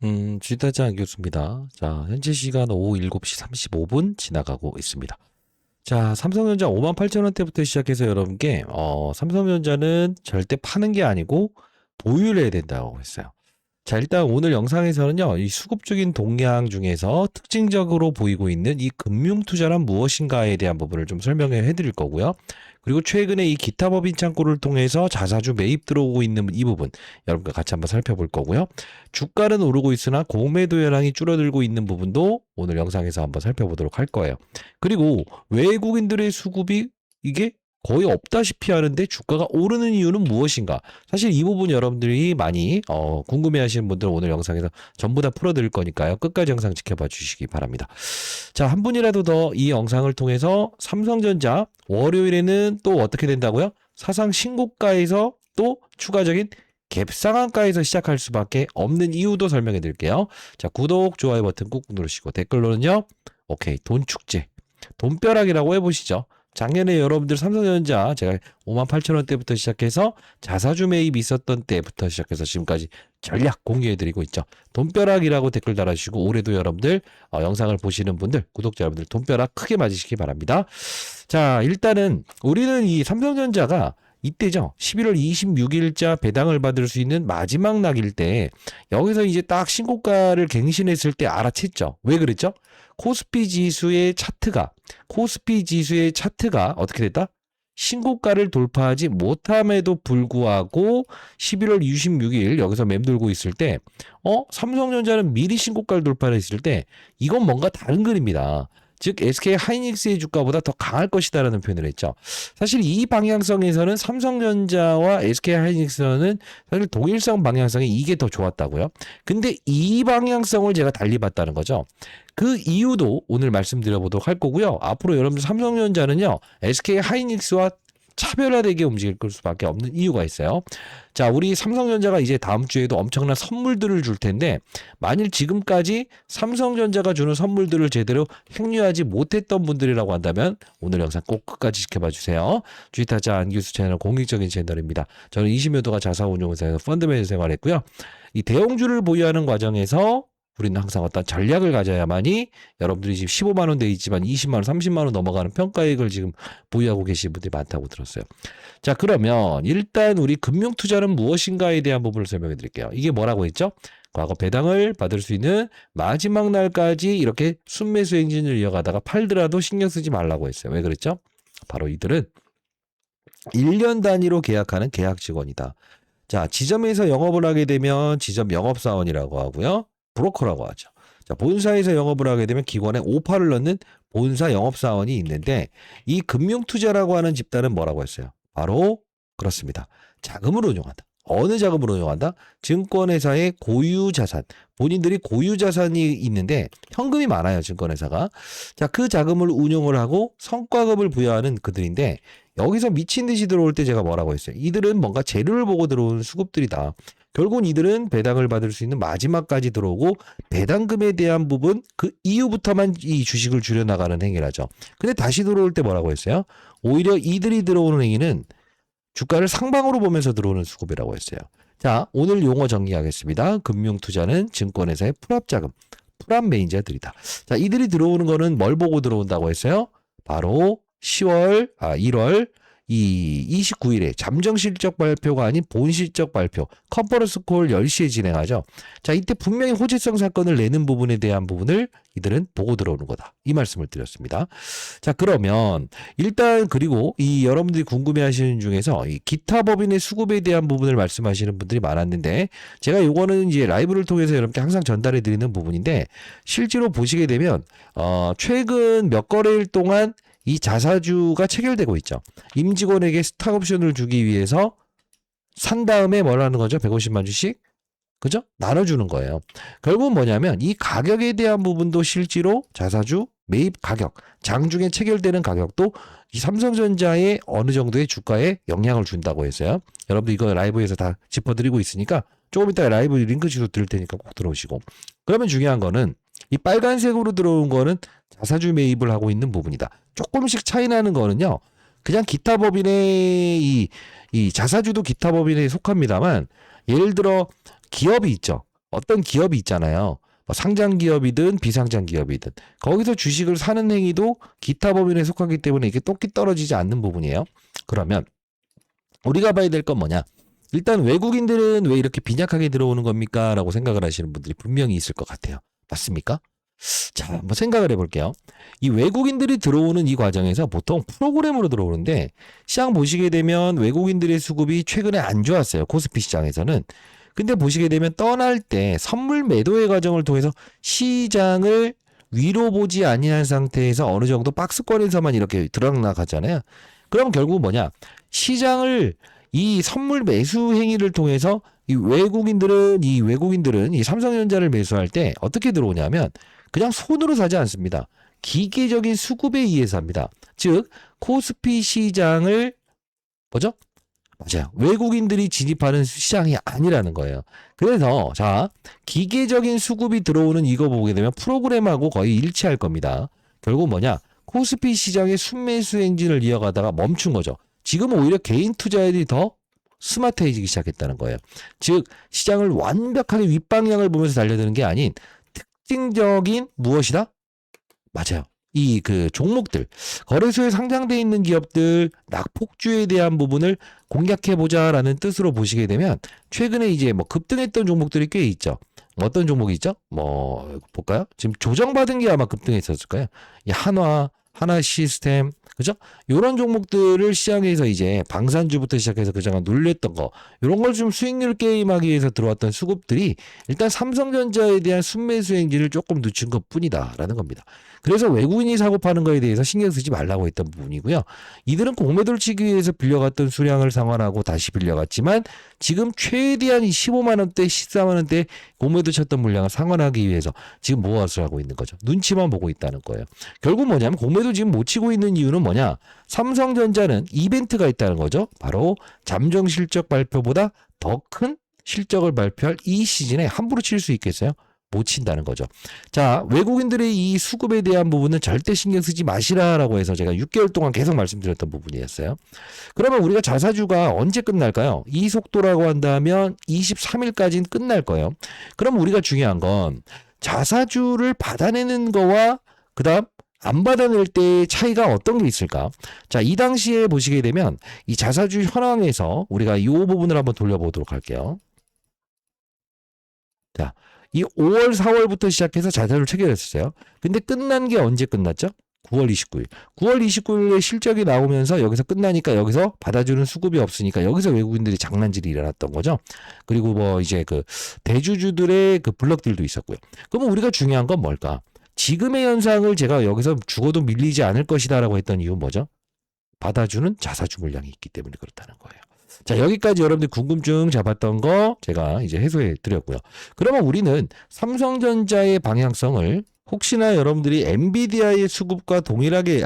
주식타장 교수입니다. 자, 현재 시간 오후 7시 35분 지나가고 있습니다. 자, 삼성전자 58,000원대부터 시작해서 여러분께, 삼성전자는 절대 파는 게 아니고 보유를 해야 된다고 했어요. 자, 일단 오늘 영상에서는요, 이 수급적인 동향 중에서 특징적으로 보이고 있는 이 금융투자란 무엇인가에 대한 부분을 좀 설명해 드릴 거고요. 그리고 최근에 이 기타 법인 창구를 통해서 자사주 매입 들어오고 있는 이 부분, 여러분과 같이 한번 살펴볼 거고요. 주가는 오르고 있으나 공매도 현황이 줄어들고 있는 부분도 오늘 영상에서 한번 살펴보도록 할 거예요. 그리고 외국인들의 수급이 이게 거의 없다시피 하는데 주가가 오르는 이유는 무엇인가? 사실 이 부분 여러분들이 많이 궁금해하시는 분들 오늘 영상에서 전부 다 풀어드릴 거니까요. 끝까지 영상 지켜봐 주시기 바랍니다. 자, 한 분이라도 더 이 영상을 통해서 삼성전자 월요일에는 또 어떻게 된다고요? 사상 신고가에서 또 추가적인 갭 상한가에서 시작할 수밖에 없는 이유도 설명해 드릴게요. 자, 구독, 좋아요 버튼 꾹 누르시고 댓글로는요. 오케이, 돈축제, 돈벼락이라고 해보시죠. 작년에 여러분들 삼성전자 제가 58,000원대부터 시작해서 자사주 매입이 있었던 때부터 시작해서 지금까지 전략 공유해드리고 있죠. 돈벼락이라고 댓글 달아주시고 올해도 여러분들 영상을 보시는 분들 구독자 여러분들 돈벼락 크게 맞으시기 바랍니다. 자, 일단은 우리는 이 삼성전자가 이때죠. 11월 26일자 배당을 받을 수 있는 마지막 날일 때 여기서 이제 딱 신고가를 갱신했을 때 알아챘죠. 왜 그랬죠? 코스피 지수의 차트가 어떻게 됐다? 신고가를 돌파하지 못함에도 불구하고 11월 26일 여기서 맴돌고 있을 때 삼성전자는 미리 신고가를 돌파했을 때 이건 뭔가 다른 그림이다. 즉 SK 하이닉스의 주가보다 더 강할 것이다라는 표현을 했죠. 사실 이 방향성에서는 삼성전자와 SK 하이닉스는 사실 동일성 방향성이 이게 더 좋았다고요. 근데 이 방향성을 제가 달리 봤다는 거죠. 그 이유도 오늘 말씀드려보도록 할 거고요. 앞으로 여러분들 삼성전자는요, SK 하이닉스와 차별화되게 움직일 수밖에 없는 이유가 있어요. 자, 우리 삼성전자가 이제 다음 주에도 엄청난 선물들을 줄 텐데 만일 지금까지 삼성전자가 주는 선물들을 제대로 행유하지 못했던 분들이라고 한다면 오늘 영상 꼭 끝까지 지켜봐 주세요. 주식타자 안규수 채널 공익적인 채널입니다. 저는 20여 도가 자사운용회사에서 펀드매니저 생활했고요. 이 대형주를 보유하는 과정에서 우리는 항상 어떤 전략을 가져야만이 여러분들이 지금 15만 원 돼 있지만 20만 원, 30만 원 넘어가는 평가액을 지금 보유하고 계신 분들이 많다고 들었어요. 자, 그러면 일단 우리 금융투자는 무엇인가에 대한 부분을 설명해 드릴게요. 이게 뭐라고 했죠? 과거 배당을 받을 수 있는 마지막 날까지 이렇게 순매수 행진을 이어가다가 팔더라도 신경 쓰지 말라고 했어요. 왜 그랬죠? 바로 이들은 1년 단위로 계약하는 계약 직원이다. 자, 지점에서 영업을 하게 되면 지점 영업사원이라고 하고요. 브로커라고 하죠. 자, 본사에서 영업을 하게 되면 기관에 오파를 넣는 본사 영업사원이 있는데 이 금융투자라고 하는 집단은 뭐라고 했어요? 바로 그렇습니다. 자금을 운용한다. 어느 자금을 운용한다? 증권회사의 고유자산. 본인들이 고유자산이 있는데 현금이 많아요. 증권회사가. 자, 그 자금을 운용을 하고 성과급을 부여하는 그들인데 여기서 미친 듯이 들어올 때 제가 뭐라고 했어요? 이들은 뭔가 재료를 보고 들어오는 수급들이다. 결국은 이들은 배당을 받을 수 있는 마지막까지 들어오고 배당금에 대한 부분 그 이후부터만 이 주식을 줄여나가는 행위라죠. 근데 다시 들어올 때 뭐라고 했어요? 오히려 이들이 들어오는 행위는 주가를 상방으로 보면서 들어오는 수급이라고 했어요. 자, 오늘 용어 정리하겠습니다. 금융투자는 증권회사의 풀압자금, 풀압 매니저들이다. 자, 이들이 들어오는 거는 뭘 보고 들어온다고 했어요? 바로 1월 이 29일에 잠정 실적 발표가 아닌 본 실적 발표 컨퍼런스 콜 10시에 진행하죠. 자, 이때 분명히 호재성 사건을 내는 부분에 대한 부분을 이들은 보고 들어오는 거다. 이 말씀을 드렸습니다. 자, 그러면 일단 그리고 이 여러분들이 궁금해하시는 중에서 이 기타 법인의 수급에 대한 부분을 말씀하시는 분들이 많았는데 제가 요거는 이제 라이브를 통해서 여러분께 항상 전달해 드리는 부분인데 실제로 보시게 되면 최근 몇 거래일 동안 이 자사주가 체결되고 있죠. 임직원에게 스탁옵션을 주기 위해서 산 다음에 뭘 하는 거죠? 150만 주씩? 그죠? 나눠주는 거예요. 결국은 뭐냐면 이 가격에 대한 부분도 실제로 자사주 매입 가격, 장중에 체결되는 가격도 이 삼성전자의 어느 정도의 주가에 영향을 준다고 했어요. 여러분들 이거 라이브에서 다 짚어드리고 있으니까 조금 이따 라이브 링크 주소 드릴 테니까 꼭 들어오시고. 그러면 중요한 거는 이 빨간색으로 들어온 거는 자사주 매입을 하고 있는 부분이다. 조금씩 차이 나는 거는요. 그냥 기타 법인의 이 자사주도 기타 법인에 속합니다만 예를 들어 기업이 있죠. 어떤 기업이 있잖아요. 뭐 상장 기업이든 비상장 기업이든 거기서 주식을 사는 행위도 기타 법인에 속하기 때문에 이게 똑기 떨어지지 않는 부분이에요. 그러면 우리가 봐야 될 건 뭐냐? 일단 외국인들은 왜 이렇게 빈약하게 들어오는 겁니까? 라고 생각을 하시는 분들이 분명히 있을 것 같아요. 맞습니까? 자, 한번 생각을 해볼게요. 이 외국인들이 들어오는 이 과정에서 보통 프로그램으로 들어오는데 시장 보시게 되면 외국인들의 수급이 최근에 안 좋았어요. 코스피 시장에서는. 근데 보시게 되면 떠날 때 선물 매도의 과정을 통해서 시장을 위로 보지 아니한 상태에서 어느 정도 박스권에서만 이렇게 들어나가잖아요. 그럼 결국 뭐냐? 시장을 이 선물 매수 행위를 통해서 이 외국인들은 이 삼성전자를 매수할 때 어떻게 들어오냐면 그냥 손으로 사지 않습니다. 기계적인 수급에 의해서 합니다. 즉 코스피 시장을 뭐죠? 맞아요. 외국인들이 진입하는 시장이 아니라는 거예요. 그래서 자 기계적인 수급이 들어오는 이거 보게 되면 프로그램하고 거의 일치할 겁니다. 결국 뭐냐? 코스피 시장의 순매수 행진을 이어가다가 멈춘 거죠. 지금은 오히려 개인 투자자들이 더 스마트해지기 시작했다는 거예요. 즉 시장을 완벽하게 윗방향을 보면서 달려드는 게 아닌 특징적인 무엇이다? 맞아요. 이 그 종목들 거래소에 상장돼 있는 기업들 낙폭주에 대한 부분을 공략해보자라는 뜻으로 보시게 되면 최근에 이제 뭐 급등했던 종목들이 꽤 있죠. 어떤 종목이 있죠? 뭐 볼까요? 지금 조정받은 게 아마 급등했었을 거예요. 이 하나 시스템, 그죠? 요런 종목들을 시장에서 이제 방산주부터 시작해서 그장을 눌렸던 거, 요런 걸 좀 수익률 게임하기 위해서 들어왔던 수급들이 일단 삼성전자에 대한 순매수 행진을 조금 늦춘 것 뿐이다라는 겁니다. 그래서 외국인이 사고 파는 거에 대해서 신경 쓰지 말라고 했던 부분이고요. 이들은 공매도를 치기 위해서 빌려갔던 수량을 상환하고 다시 빌려갔지만 지금 최대한 15만 원대, 14만 원대 공매도 쳤던 물량을 상환하기 위해서 지금 무엇을 하고 있는 거죠? 눈치만 보고 있다는 거예요. 결국 뭐냐면 공매도 지금 못 치고 있는 이유는 뭐냐? 삼성전자는 이벤트가 있다는 거죠. 바로 잠정 실적 발표보다 더 큰 실적을 발표할 이 시즌에 함부로 칠 수 있겠어요? 못 친다는 거죠. 자, 외국인들의 이 수급에 대한 부분은 절대 신경 쓰지 마시라라고 해서 제가 6개월 동안 계속 말씀드렸던 부분이었어요. 그러면 우리가 자사주가 언제 끝날까요? 이 속도라고 한다면 23일까지는 끝날 거예요. 그럼 우리가 중요한 건 자사주를 받아내는 거와 그다음 안 받아낼 때의 차이가 어떤 게 있을까? 자, 이 당시에 보시게 되면 이 자사주 현황에서 우리가 이 부분을 한번 돌려보도록 할게요. 자, 이 5월, 4월부터 시작해서 자사주를 체결했었어요. 근데 끝난 게 언제 끝났죠? 9월 29일. 9월 29일에 실적이 나오면서 여기서 끝나니까 여기서 받아주는 수급이 없으니까 여기서 외국인들이 장난질이 일어났던 거죠. 그리고 뭐 이제 그 대주주들의 그 블럭들도 있었고요. 그러면 우리가 중요한 건 뭘까? 지금의 현상을 제가 여기서 죽어도 밀리지 않을 것이다라고 했던 이유는 뭐죠? 받아주는 자사주 물량이 있기 때문에 그렇다는 거예요. 자, 여기까지 여러분들 궁금증 잡았던 거 제가 이제 해소해 드렸고요. 그러면 우리는 삼성전자의 방향성을 혹시나 여러분들이 엔비디아의 수급과 동일하게,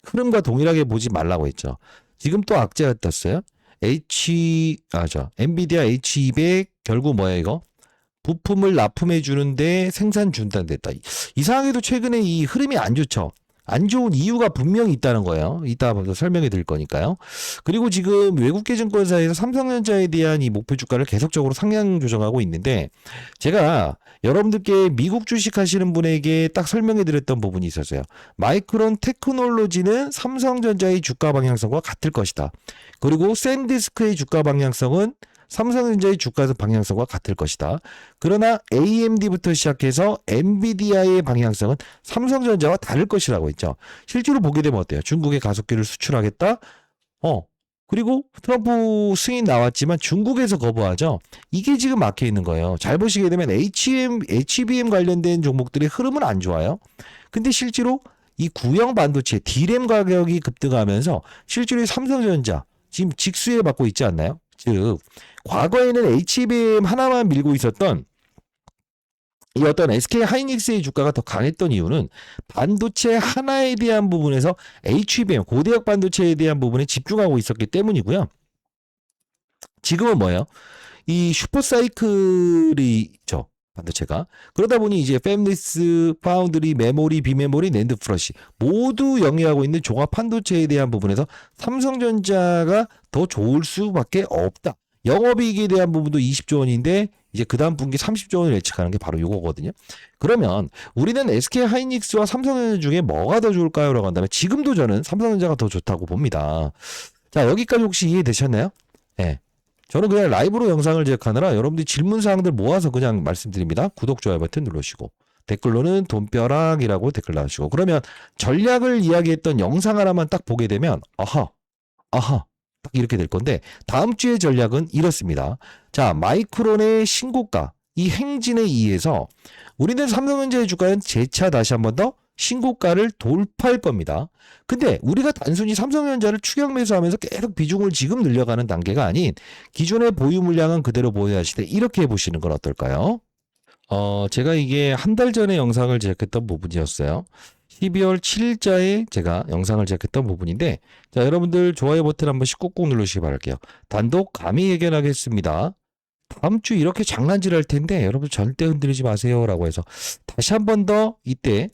흐름과 동일하게 보지 말라고 했죠. 지금 또 악재가 떴어요. 엔비디아 H200 결국 뭐야 이거? 부품을 납품해 주는데 생산 중단됐다. 이상하게도 최근에 이 흐름이 안 좋죠. 안 좋은 이유가 분명히 있다는 거예요. 이따 설명해 드릴 거니까요. 그리고 지금 외국계 증권사에서 삼성전자에 대한 이 목표 주가를 계속적으로 상향 조정하고 있는데 제가 여러분들께 미국 주식 하시는 분에게 딱 설명해 드렸던 부분이 있었어요. 마이크론 테크놀로지는 삼성전자의 주가 방향성과 같을 것이다. 그리고 샌디스크의 주가 방향성은 삼성전자의 주가 방향성과 같을 것이다. 그러나 AMD부터 시작해서 엔비디아의 방향성은 삼성전자와 다를 것이라고 했죠. 실제로 보게 되면 어때요? 중국에 가속기를 수출하겠다? 그리고 트럼프 승인 나왔지만 중국에서 거부하죠. 이게 지금 막혀 있는 거예요. 잘 보시게 되면 HBM 관련된 종목들의 흐름은 안 좋아요. 근데 실제로 이 구형 반도체 D램 가격이 급등하면서 실제로 삼성전자 지금 직수에 받고 있지 않나요? 즉 과거에는 HBM 하나만 밀고 있었던 이 어떤 SK 하이닉스의 주가가 더 강했던 이유는 반도체 하나에 대한 부분에서 HBM 고대역 반도체에 대한 부분에 집중하고 있었기 때문이고요. 지금은 뭐예요? 이 슈퍼사이클이죠. 반도체가. 그러다 보니 이제 팹리스, 파운드리, 메모리, 비메모리, 낸드 플러시 모두 영위하고 있는 종합 반도체에 대한 부분에서 삼성전자가 더 좋을 수밖에 없다. 영업이익에 대한 부분도 20조 원인데 이제 그 다음 분기 30조 원을 예측하는 게 바로 이거거든요. 그러면 우리는 SK 하이닉스와 삼성전자 중에 뭐가 더 좋을까요? 라고 한다면 지금도 저는 삼성전자가 더 좋다고 봅니다. 자, 여기까지 혹시 이해되셨나요? 네. 저는 그냥 라이브로 영상을 제작하느라 여러분들이 질문사항들 모아서 그냥 말씀드립니다. 구독, 좋아요 버튼 누르시고 댓글로는 돈벼락이라고 댓글 놔주시고 그러면 전략을 이야기했던 영상 하나만 딱 보게 되면 아하 딱 이렇게 될 건데 다음 주의 전략은 이렇습니다. 자, 마이크론의 신고가 이 행진에 의해서 우리는 삼성전자의 주가는 재차 다시 한 번 더 신고가를 돌파할 겁니다. 근데 우리가 단순히 삼성전자를 추격 매수하면서 계속 비중을 지금 늘려가는 단계가 아닌 기존의 보유 물량은 그대로 보유하시되 이렇게 해보시는 건 어떨까요? 제가 이게 한 달 전에 영상을 제작했던 부분이었어요. 12월 7일자에 제가 영상을 제작했던 부분인데 자, 여러분들 좋아요 버튼 한 번씩 꾹꾹 누르시기 바랄게요. 단독 감히 예견하겠습니다. 다음 주 이렇게 장난질 할 텐데 여러분 절대 흔들리지 마세요 라고 해서 다시 한 번 더 이때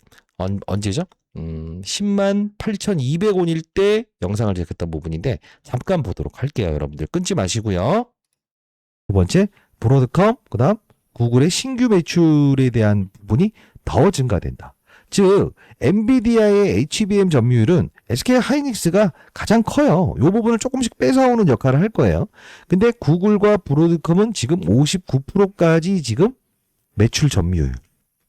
언제죠? 10만 8,200원일 때 영상을 제작했던 부분인데 잠깐 보도록 할게요. 여러분들 끊지 마시고요. 두 번째 브로드컴 그 다음 구글의 신규 매출에 대한 부분이 더 증가된다. 즉 엔비디아의 HBM 점유율은 SK 하이닉스가 가장 커요. 이 부분을 조금씩 뺏어오는 역할을 할 거예요. 근데 구글과 브로드컴은 지금 59%까지 지금 매출 점유율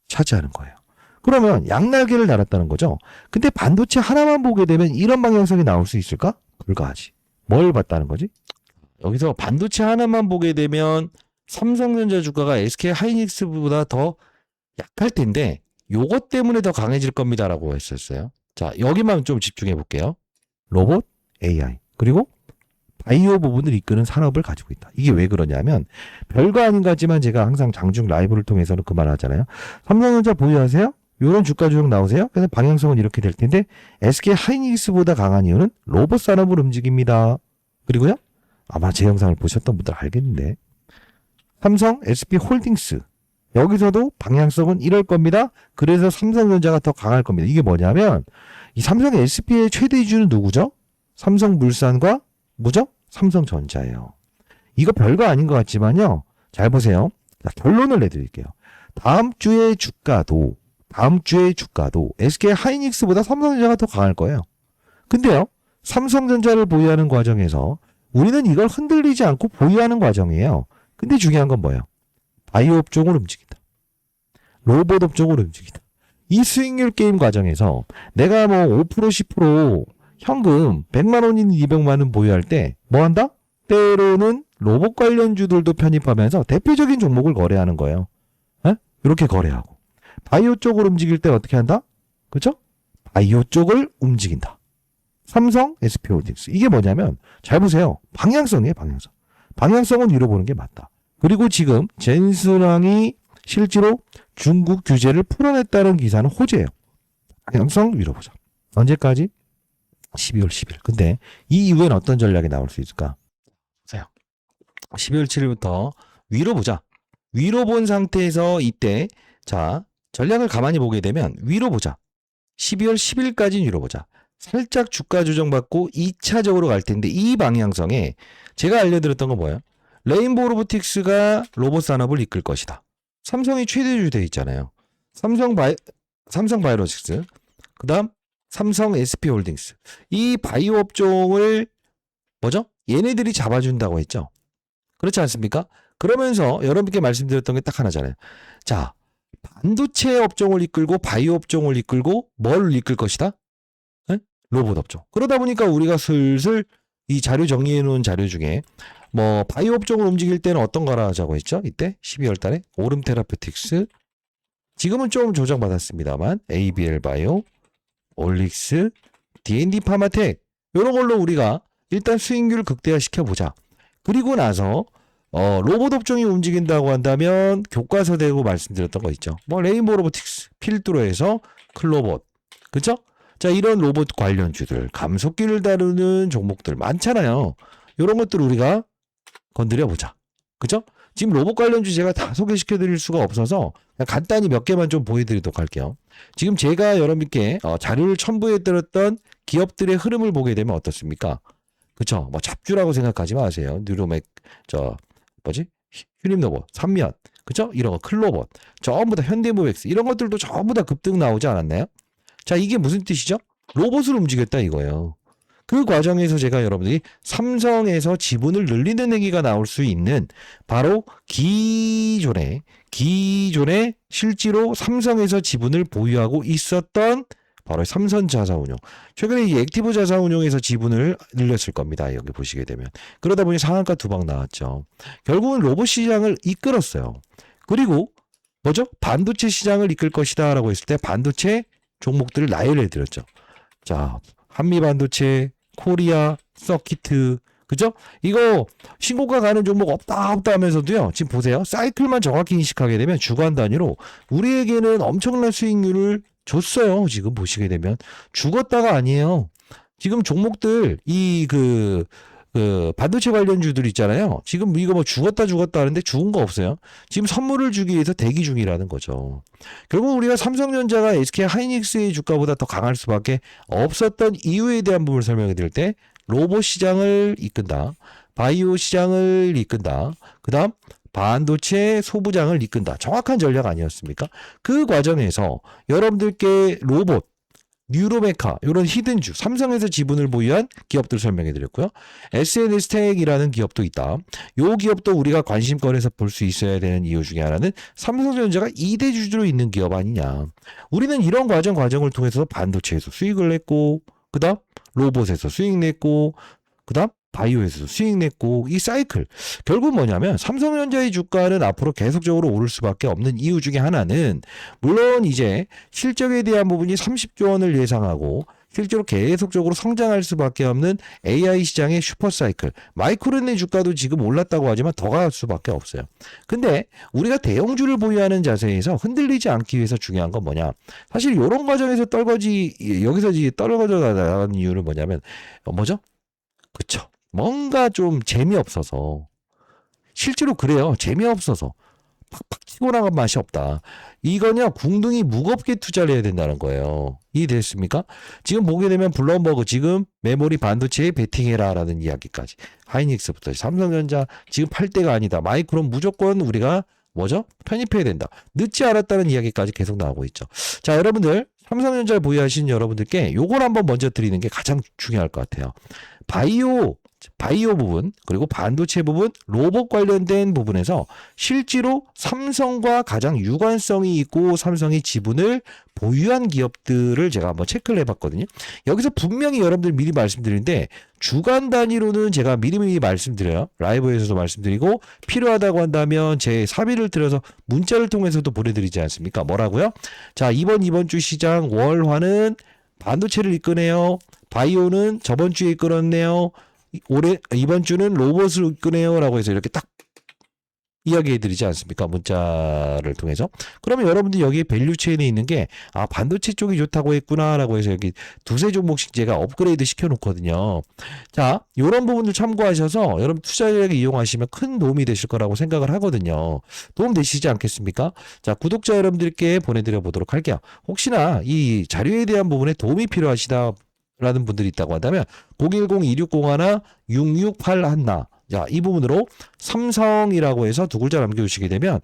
차지하는 거예요. 그러면 양날개를 달았다는 거죠. 근데 반도체 하나만 보게 되면 이런 방향성이 나올 수 있을까? 불가하지. 뭘 봤다는 거지? 여기서 반도체 하나만 보게 되면 삼성전자 주가가 SK 하이닉스보다 더 약할 텐데 요것 때문에 더 강해질 겁니다라고 했었어요. 자, 여기만 좀 집중해 볼게요. 로봇, AI, 그리고 바이오 부분을 이끄는 산업을 가지고 있다. 이게 왜 그러냐면 별거 아닌 것 같지만 제가 항상 장중 라이브를 통해서는 그 말을 하잖아요. 삼성전자 보유하세요? 요런 주가 조정 나오세요? 그래서 방향성은 이렇게 될 텐데 SK 하이닉스보다 강한 이유는 로봇 산업을 움직입니다. 그리고요. 아마 제 영상을 보셨던 분들 알겠는데 삼성 SP 홀딩스 여기서도 방향성은 이럴 겁니다. 그래서 삼성전자가 더 강할 겁니다. 이게 뭐냐면 이 삼성 SP의 최대 이주는 누구죠? 삼성물산과 뭐죠? 삼성전자예요. 이거 별거 아닌 것 같지만요. 잘 보세요. 자, 결론을 내드릴게요. 다음 주의 주가도 SK 하이닉스보다 삼성전자가 더 강할 거예요. 근데요. 삼성전자를 보유하는 과정에서 우리는 이걸 흔들리지 않고 보유하는 과정이에요. 근데 중요한 건 뭐예요? 바이오 업종을 움직인다. 로봇 업종을 움직인다. 이 수익률 게임 과정에서 내가 뭐 5% 10% 현금 100만 원이든 200만 원 보유할 때 뭐 한다? 때로는 로봇 관련주들도 편입하면서 대표적인 종목을 거래하는 거예요. 에? 이렇게 거래하고. 바이오 쪽을 움직일 때 어떻게 한다? 그렇죠? 바이오 쪽을 움직인다. 삼성 SP홀딩스. 이게 뭐냐면 잘 보세요. 방향성이에요. 방향성. 방향성은 위로 보는 게 맞다. 그리고 지금 젠스랑이 실제로 중국 규제를 풀어냈다는 기사는 호재예요. 방향성 위로 보자. 언제까지? 12월 10일. 근데 이 이후엔 어떤 전략이 나올 수 있을까? 보세요. 12월 7일부터 위로 보자. 위로 본 상태에서 이때 자 전략을 가만히 보게 되면 위로 보자. 12월 10일까지는 위로 보자. 살짝 주가 조정받고 2차적으로 갈 텐데 이 방향성에 제가 알려드렸던 건 뭐예요? 레인보우 로보틱스가 로봇 산업을 이끌 것이다. 삼성이 최대주 돼 있잖아요. 삼성 바이오로직스, 그 다음 삼성 SP홀딩스. 이 바이오 업종을 뭐죠? 얘네들이 잡아준다고 했죠. 그렇지 않습니까? 그러면서 여러분께 말씀드렸던 게 딱 하나잖아요. 자, 반도체 업종을 이끌고 바이오 업종을 이끌고 뭘 이끌 것이다? 네? 로봇 업종. 그러다 보니까 우리가 슬슬 이 자료 정리해 놓은 자료 중에 뭐 바이오 업종을 움직일 때는 어떤 거라 하자고 했죠? 이때 12월 달에 오름 테라퓨틱스 지금은 좀 조정받았습니다만 ABL 바이오, 올릭스, D&D 파마텍 이런 걸로 우리가 일단 수익률 극대화 시켜보자. 그리고 나서 로봇 업종이 움직인다고 한다면 교과서 대고 말씀드렸던 거 있죠. 뭐 레인보우 로보틱스, 필드로에서 클로봇, 그렇죠? 자, 이런 로봇 관련주들, 감속기를 다루는 종목들 많잖아요. 이런 것들 우리가 건드려 보자. 그죠? 지금 로봇 관련주 제가 다 소개시켜 드릴 수가 없어서 그냥 간단히 몇 개만 좀 보여드리도록 할게요. 지금 제가 여러분께 자료를 첨부해 드렸던 기업들의 흐름을 보게 되면 어떻습니까? 그쵸? 뭐 잡주라고 생각하지 마세요. 뉴로맥, 뭐지? 휴림로봇, 삼면, 그죠? 이런 거, 클로봇, 전부 다 현대모백스, 이런 것들도 전부 다 급등 나오지 않았나요? 자, 이게 무슨 뜻이죠? 로봇을 움직였다 이거예요. 그 과정에서 제가 여러분들이 삼성에서 지분을 늘리는 얘기가 나올 수 있는 바로 기존에 실제로 삼성에서 지분을 보유하고 있었던 바로 삼성자산운용. 최근에 이 액티브 자산운용에서 지분을 늘렸을 겁니다. 여기 보시게 되면. 그러다 보니 상한가 두 방 나왔죠. 결국은 로봇 시장을 이끌었어요. 그리고 뭐죠? 반도체 시장을 이끌 것이다 라고 했을 때 반도체 종목들을 나열해드렸죠. 자, 한미반도체, 코리아, 서키트, 그죠? 이거 신고가 가는 종목 없다 하면서도요. 지금 보세요. 사이클만 정확히 인식하게 되면 주간 단위로 우리에게는 엄청난 수익률을 줬어요. 지금 보시게 되면 죽었다가 아니에요. 지금 종목들 그 반도체 관련주들 있잖아요. 지금 이거 뭐 죽었다 하는데 죽은 거 없어요. 지금 선물을 주기 위해서 대기 중이라는 거죠. 결국 우리가 삼성전자가 SK 하이닉스의 주가보다 더 강할 수밖에 없었던 이유에 대한 부분을 설명해 드릴 때 로봇 시장을 이끈다. 바이오 시장을 이끈다. 그다음 반도체 소부장을 이끈다. 정확한 전략 아니었습니까? 그 과정에서 여러분들께 로봇, 뉴로메카 이런 히든주, 삼성에서 지분을 보유한 기업들 설명해 드렸고요. SNS텍이라는 기업도 있다. 이 기업도 우리가 관심권에서 볼 수 있어야 되는 이유 중에 하나는 삼성전자가 2대 주주로 있는 기업 아니냐. 우리는 이런 과정을 통해서 반도체에서 수익을 냈고 그다음 로봇에서 수익 냈고 그다음 바이오에서도 수익 냈고 이 사이클 결국 뭐냐면 삼성전자의 주가는 앞으로 계속적으로 오를 수밖에 없는 이유 중에 하나는 물론 이제 실적에 대한 부분이 30조 원을 예상하고 실제로 계속적으로 성장할 수밖에 없는 AI 시장의 슈퍼사이클 마이크론의 주가도 지금 올랐다고 하지만 더 갈 수밖에 없어요. 근데 우리가 대형주를 보유하는 자세에서 흔들리지 않기 위해서 중요한 건 뭐냐 사실 이런 과정에서 여기서 떨어져 나가는 이유는 뭐냐면 뭐죠? 그쵸. 뭔가 좀 재미없어서 실제로 그래요. 재미없어서 팍팍 치고 나간 맛이 없다. 이거냐 궁둥이 무겁게 투자를 해야 된다는 거예요. 이해됐습니까? 지금 보게 되면 블룸버그 지금 메모리 반도체에 베팅해라라는 이야기까지 하이닉스부터 삼성전자 지금 팔 때가 아니다. 마이크론 무조건 우리가 뭐죠? 편입해야 된다. 늦지 않았다는 이야기까지 계속 나오고 있죠. 자, 여러분들 삼성전자를 보유하신 여러분들께 요걸 한번 먼저 드리는 게 가장 중요할 것 같아요. 바이오 부분 그리고 반도체 부분 로봇 관련된 부분에서 실제로 삼성과 가장 유관성이 있고 삼성이 지분을 보유한 기업들을 제가 한번 체크를 해봤거든요. 여기서 분명히 여러분들 미리 말씀드리는데 주간 단위로는 제가 미리미리 말씀드려요. 라이브에서도 말씀드리고 필요하다고 한다면 제 사비를 들여서 문자를 통해서도 보내드리지 않습니까? 뭐라고요? 자, 이번 주 시장 월화는 반도체를 이끄네요. 바이오는 저번 주에 이끌었네요. 이번 주는 로봇을 이끄네요. 라고 해서 이렇게 딱 이야기해 드리지 않습니까? 문자를 통해서. 그러면 여러분들 여기 밸류 체인에 있는 게 반도체 쪽이 좋다고 했구나 라고 해서 여기 두세 종목씩 제가 업그레이드 시켜 놓거든요. 자, 이런 부분들 참고하셔서 여러분 투자 전략에 이용하시면 큰 도움이 되실 거라고 생각을 하거든요. 도움 되시지 않겠습니까? 자, 구독자 여러분들께 보내드려 보도록 할게요. 혹시나 이 자료에 대한 부분에 도움이 필요하시다 라는 분들이 있다고 한다면 010-2601-6681 자, 이 부분으로 삼성이라고 해서 두 글자 남겨주시게 되면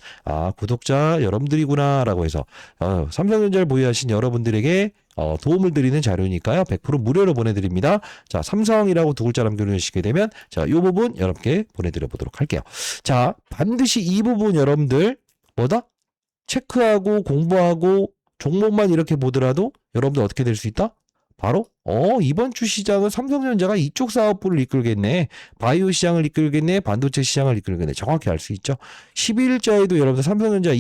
구독자 여러분들이구나 라고 해서 삼성전자를 보유하신 여러분들에게 도움을 드리는 자료니까요. 100% 무료로 보내드립니다. 자, 삼성이라고 두 글자 남겨주시게 되면 자, 이 부분 여러분께 보내드려 보도록 할게요. 자, 반드시 이 부분 여러분들 뭐다? 체크하고 공부하고 종목만 이렇게 보더라도 여러분들 어떻게 될 수 있다? 바로 이번 주 시장은 삼성전자가 이쪽 사업부를 이끌겠네. 바이오 시장을 이끌겠네. 반도체 시장을 이끌겠네. 정확히 알 수 있죠. 12일자에도 여러분들 삼성전자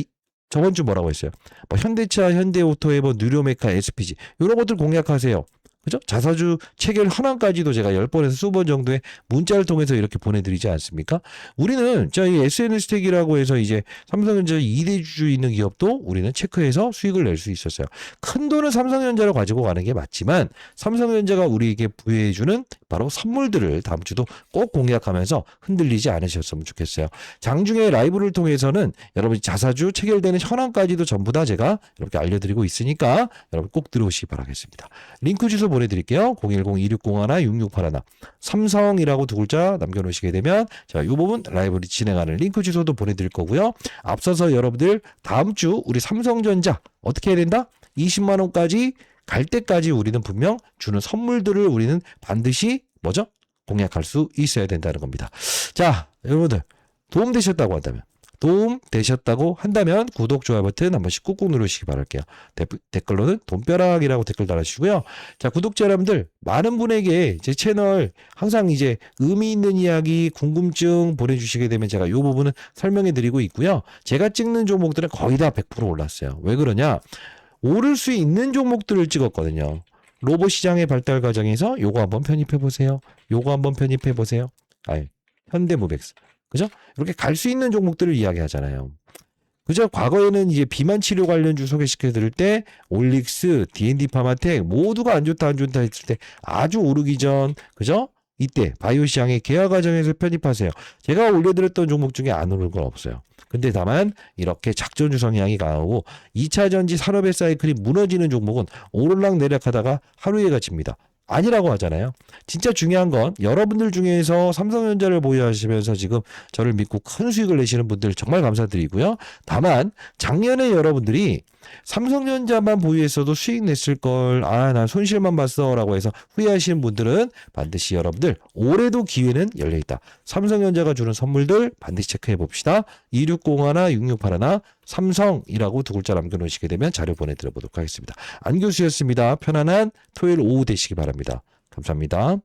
저번 주 뭐라고 했어요? 뭐 현대차, 현대오토에버, 뉴로메카, SPG 이런 것들 공략하세요. 그죠? 자사주 체결 현황까지도 제가 10번에서 20번 정도의 문자를 통해서 이렇게 보내드리지 않습니까? 우리는 저희 SNS텍이라고 해서 이제 삼성전자 2대 주주 있는 기업도 우리는 체크해서 수익을 낼 수 있었어요. 큰 돈은 삼성전자로 가지고 가는 게 맞지만 삼성전자가 우리에게 부여해주는 바로 선물들을 다음 주도 꼭 공략하면서 흔들리지 않으셨으면 좋겠어요. 장중에 라이브를 통해서는 여러분 자사주 체결되는 현황까지도 전부 다 제가 이렇게 알려드리고 있으니까 여러분 꼭 들어오시기 바라겠습니다. 링크 주소 보내드릴게요. 010-2601-6681 삼성이라고 두 글자 남겨놓으시게 되면 자, 이 부분 라이브러리 진행하는 링크 주소도 보내드릴 거고요. 앞서서 여러분들 다음 주 우리 삼성전자 어떻게 해야 된다? 20만 원까지 갈 때까지 우리는 분명 주는 선물들을 우리는 반드시 뭐죠? 공약할 수 있어야 된다는 겁니다. 자, 여러분들 도움 되셨다고 한다면 구독, 좋아요 버튼 한 번씩 꾹꾹 누르시기 바랄게요. 댓글로는 돈벼락이라고 댓글 달아주시고요. 자, 구독자 여러분들 많은 분에게 제 채널 항상 이제 의미 있는 이야기, 궁금증 보내주시게 되면 제가 이 부분은 설명해 드리고 있고요. 제가 찍는 종목들은 거의 다 100% 올랐어요. 왜 그러냐? 오를 수 있는 종목들을 찍었거든요. 로봇 시장의 발달 과정에서 요거 한번 편입해 보세요. 요거 한번 편입해 보세요. 현대모백스. 그죠? 이렇게 갈 수 있는 종목들을 이야기하잖아요. 그죠? 과거에는 이제 비만 치료 관련주 소개시켜 드릴 때 올릭스, D&D 파마텍 모두가 안 좋다 했을 때 아주 오르기 전, 그죠? 이때 바이오 시장의 개화 과정에서 편입하세요. 제가 올려드렸던 종목 중에 안 오른 건 없어요. 근데 다만 이렇게 작전주 성향이 강하고 2차 전지 산업의 사이클이 무너지는 종목은 오르락내리락 하다가 하루에가 집니다. 아니라고 하잖아요. 진짜 중요한 건 여러분들 중에서 삼성전자를 보유하시면서 지금 저를 믿고 큰 수익을 내시는 분들 정말 감사드리고요. 다만 작년에 여러분들이 삼성전자만 보유했어도 수익 냈을 걸, 난 손실만 봤어 라고 해서 후회하시는 분들은 반드시 여러분들 올해도 기회는 열려있다. 삼성전자가 주는 선물들 반드시 체크해 봅시다. 2601-6681 삼성이라고 두 글자 남겨놓으시게 되면 자료 보내드려 보도록 하겠습니다. 안교수였습니다. 편안한 토요일 오후 되시기 바랍니다. 감사합니다.